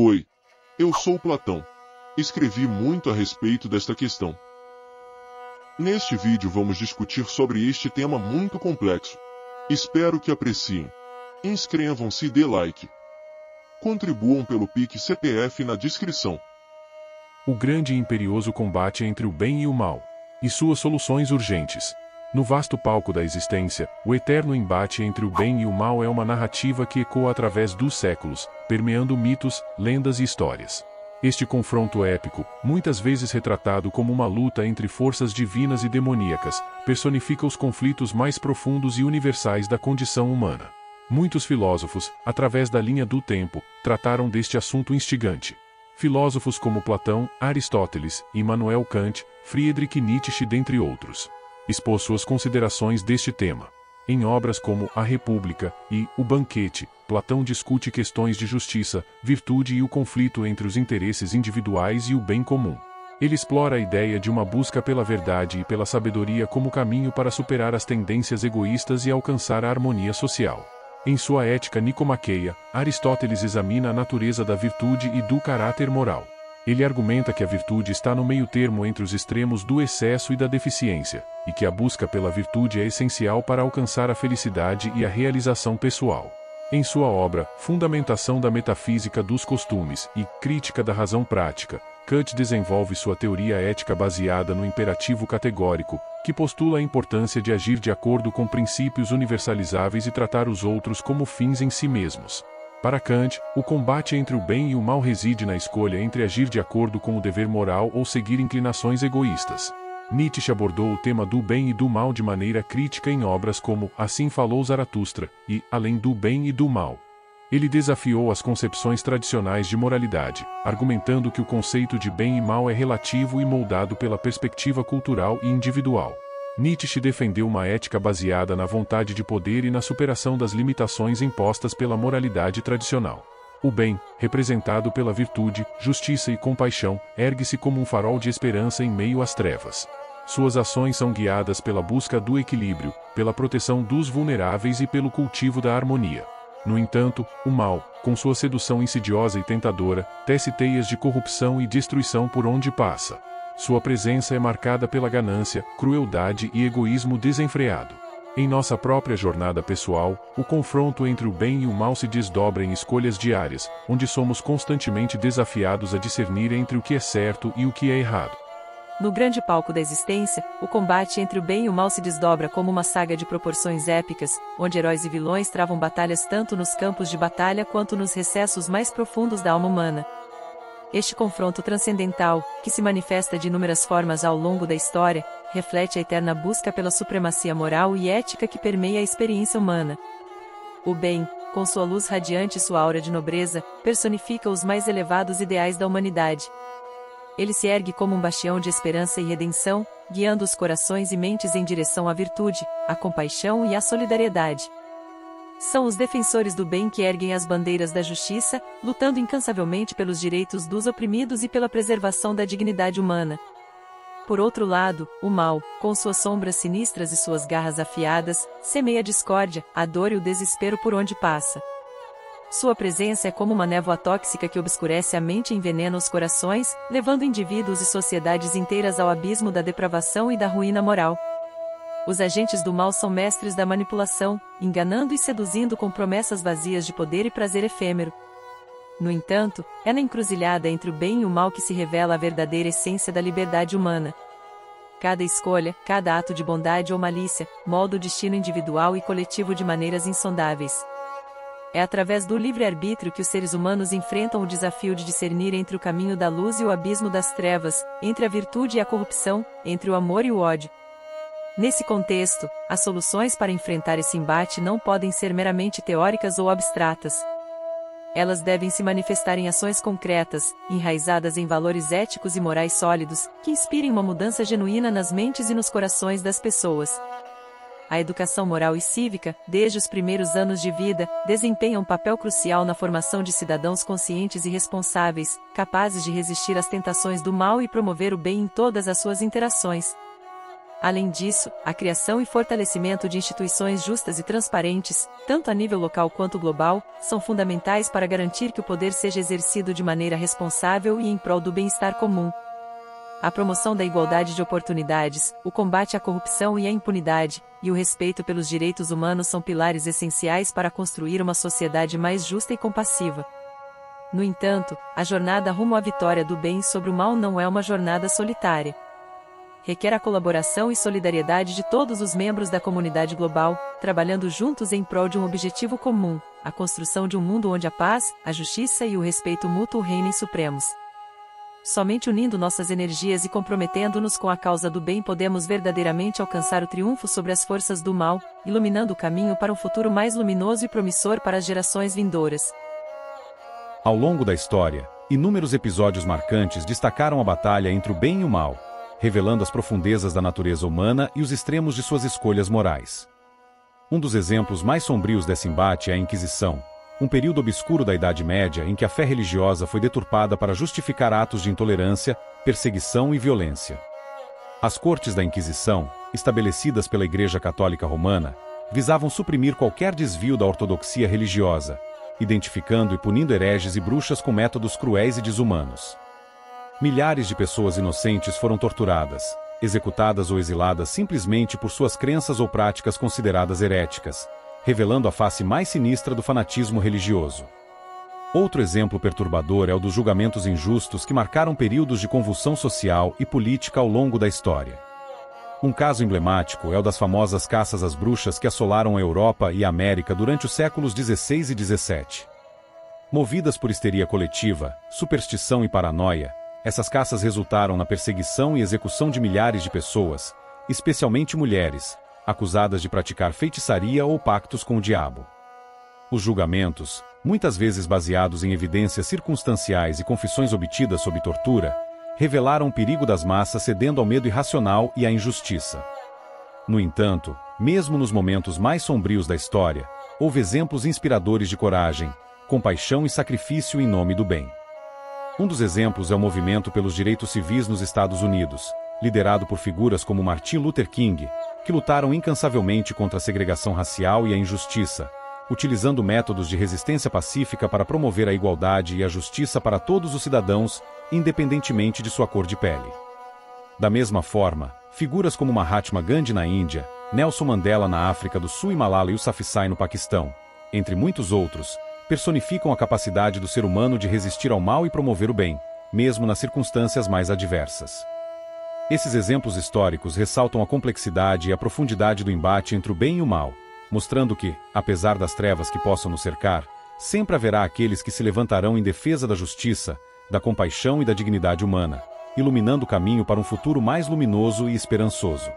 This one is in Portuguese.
Oi, eu sou Platão. Escrevi muito a respeito desta questão. Neste vídeo vamos discutir sobre este tema muito complexo. Espero que apreciem. Inscrevam-se e dê like. Contribuam pelo Pix CPF na descrição. O grande e imperioso combate entre o bem e o mal, e suas soluções urgentes. No vasto palco da existência, o eterno embate entre o bem e o mal é uma narrativa que ecoa através dos séculos, permeando mitos, lendas e histórias. Este confronto épico, muitas vezes retratado como uma luta entre forças divinas e demoníacas, personifica os conflitos mais profundos e universais da condição humana. Muitos filósofos, através da linha do tempo, trataram deste assunto instigante. Filósofos como Platão, Aristóteles, Immanuel Kant, Friedrich Nietzsche, dentre outros, expôs suas considerações deste tema. Em obras como A República e O Banquete, Platão discute questões de justiça, virtude e o conflito entre os interesses individuais e o bem comum. Ele explora a ideia de uma busca pela verdade e pela sabedoria como caminho para superar as tendências egoístas e alcançar a harmonia social. Em sua Ética Nicomaqueia, Aristóteles examina a natureza da virtude e do caráter moral. Ele argumenta que a virtude está no meio-termo entre os extremos do excesso e da deficiência, e que a busca pela virtude é essencial para alcançar a felicidade e a realização pessoal. Em sua obra, Fundamentação da Metafísica dos Costumes e Crítica da Razão Prática, Kant desenvolve sua teoria ética baseada no imperativo categórico, que postula a importância de agir de acordo com princípios universalizáveis e tratar os outros como fins em si mesmos. Para Kant, o combate entre o bem e o mal reside na escolha entre agir de acordo com o dever moral ou seguir inclinações egoístas. Nietzsche abordou o tema do bem e do mal de maneira crítica em obras como Assim Falou Zaratustra e Além do Bem e do Mal. Ele desafiou as concepções tradicionais de moralidade, argumentando que o conceito de bem e mal é relativo e moldado pela perspectiva cultural e individual. Nietzsche defendeu uma ética baseada na vontade de poder e na superação das limitações impostas pela moralidade tradicional. O bem, representado pela virtude, justiça e compaixão, ergue-se como um farol de esperança em meio às trevas. Suas ações são guiadas pela busca do equilíbrio, pela proteção dos vulneráveis e pelo cultivo da harmonia. No entanto, o mal, com sua sedução insidiosa e tentadora, tece teias de corrupção e destruição por onde passa. Sua presença é marcada pela ganância, crueldade e egoísmo desenfreado. Em nossa própria jornada pessoal, o confronto entre o bem e o mal se desdobra em escolhas diárias, onde somos constantemente desafiados a discernir entre o que é certo e o que é errado. No grande palco da existência, o combate entre o bem e o mal se desdobra como uma saga de proporções épicas, onde heróis e vilões travam batalhas tanto nos campos de batalha quanto nos recessos mais profundos da alma humana. Este confronto transcendental, que se manifesta de inúmeras formas ao longo da história, reflete a eterna busca pela supremacia moral e ética que permeia a experiência humana. O bem, com sua luz radiante e sua aura de nobreza, personifica os mais elevados ideais da humanidade. Ele se ergue como um bastião de esperança e redenção, guiando os corações e mentes em direção à virtude, à compaixão e à solidariedade. São os defensores do bem que erguem as bandeiras da justiça, lutando incansavelmente pelos direitos dos oprimidos e pela preservação da dignidade humana. Por outro lado, o mal, com suas sombras sinistras e suas garras afiadas, semeia a discórdia, a dor e o desespero por onde passa. Sua presença é como uma névoa tóxica que obscurece a mente e envenena os corações, levando indivíduos e sociedades inteiras ao abismo da depravação e da ruína moral. Os agentes do mal são mestres da manipulação, enganando e seduzindo com promessas vazias de poder e prazer efêmero. No entanto, é na encruzilhada entre o bem e o mal que se revela a verdadeira essência da liberdade humana. Cada escolha, cada ato de bondade ou malícia, molda o destino individual e coletivo de maneiras insondáveis. É através do livre-arbítrio que os seres humanos enfrentam o desafio de discernir entre o caminho da luz e o abismo das trevas, entre a virtude e a corrupção, entre o amor e o ódio. Nesse contexto, as soluções para enfrentar esse embate não podem ser meramente teóricas ou abstratas. Elas devem se manifestar em ações concretas, enraizadas em valores éticos e morais sólidos, que inspirem uma mudança genuína nas mentes e nos corações das pessoas. A educação moral e cívica, desde os primeiros anos de vida, desempenha um papel crucial na formação de cidadãos conscientes e responsáveis, capazes de resistir às tentações do mal e promover o bem em todas as suas interações. Além disso, a criação e fortalecimento de instituições justas e transparentes, tanto a nível local quanto global, são fundamentais para garantir que o poder seja exercido de maneira responsável e em prol do bem-estar comum. A promoção da igualdade de oportunidades, o combate à corrupção e à impunidade, e o respeito pelos direitos humanos são pilares essenciais para construir uma sociedade mais justa e compassiva. No entanto, a jornada rumo à vitória do bem sobre o mal não é uma jornada solitária. Requer a colaboração e solidariedade de todos os membros da comunidade global, trabalhando juntos em prol de um objetivo comum, a construção de um mundo onde a paz, a justiça e o respeito mútuo reinem supremos. Somente unindo nossas energias e comprometendo-nos com a causa do bem podemos verdadeiramente alcançar o triunfo sobre as forças do mal, iluminando o caminho para um futuro mais luminoso e promissor para as gerações vindouras. Ao longo da história, inúmeros episódios marcantes destacaram a batalha entre o bem e o mal, revelando as profundezas da natureza humana e os extremos de suas escolhas morais. Um dos exemplos mais sombrios desse embate é a Inquisição, um período obscuro da Idade Média em que a fé religiosa foi deturpada para justificar atos de intolerância, perseguição e violência. As cortes da Inquisição, estabelecidas pela Igreja Católica Romana, visavam suprimir qualquer desvio da ortodoxia religiosa, identificando e punindo hereges e bruxas com métodos cruéis e desumanos. Milhares de pessoas inocentes foram torturadas, executadas ou exiladas simplesmente por suas crenças ou práticas consideradas heréticas, revelando a face mais sinistra do fanatismo religioso. Outro exemplo perturbador é o dos julgamentos injustos que marcaram períodos de convulsão social e política ao longo da história. Um caso emblemático é o das famosas caças às bruxas que assolaram a Europa e a América durante os séculos XVI e XVII. Movidas por histeria coletiva, superstição e paranoia, essas caças resultaram na perseguição e execução de milhares de pessoas, especialmente mulheres, acusadas de praticar feitiçaria ou pactos com o diabo. Os julgamentos, muitas vezes baseados em evidências circunstanciais e confissões obtidas sob tortura, revelaram o perigo das massas cedendo ao medo irracional e à injustiça. No entanto, mesmo nos momentos mais sombrios da história, houve exemplos inspiradores de coragem, compaixão e sacrifício em nome do bem. Um dos exemplos é o movimento pelos direitos civis nos Estados Unidos, liderado por figuras como Martin Luther King, que lutaram incansavelmente contra a segregação racial e a injustiça, utilizando métodos de resistência pacífica para promover a igualdade e a justiça para todos os cidadãos, independentemente de sua cor de pele. Da mesma forma, figuras como Mahatma Gandhi na Índia, Nelson Mandela na África do Sul e Malala Yousafzai no Paquistão, entre muitos outros, personificam a capacidade do ser humano de resistir ao mal e promover o bem, mesmo nas circunstâncias mais adversas. Esses exemplos históricos ressaltam a complexidade e a profundidade do embate entre o bem e o mal, mostrando que, apesar das trevas que possam nos cercar, sempre haverá aqueles que se levantarão em defesa da justiça, da compaixão e da dignidade humana, iluminando o caminho para um futuro mais luminoso e esperançoso.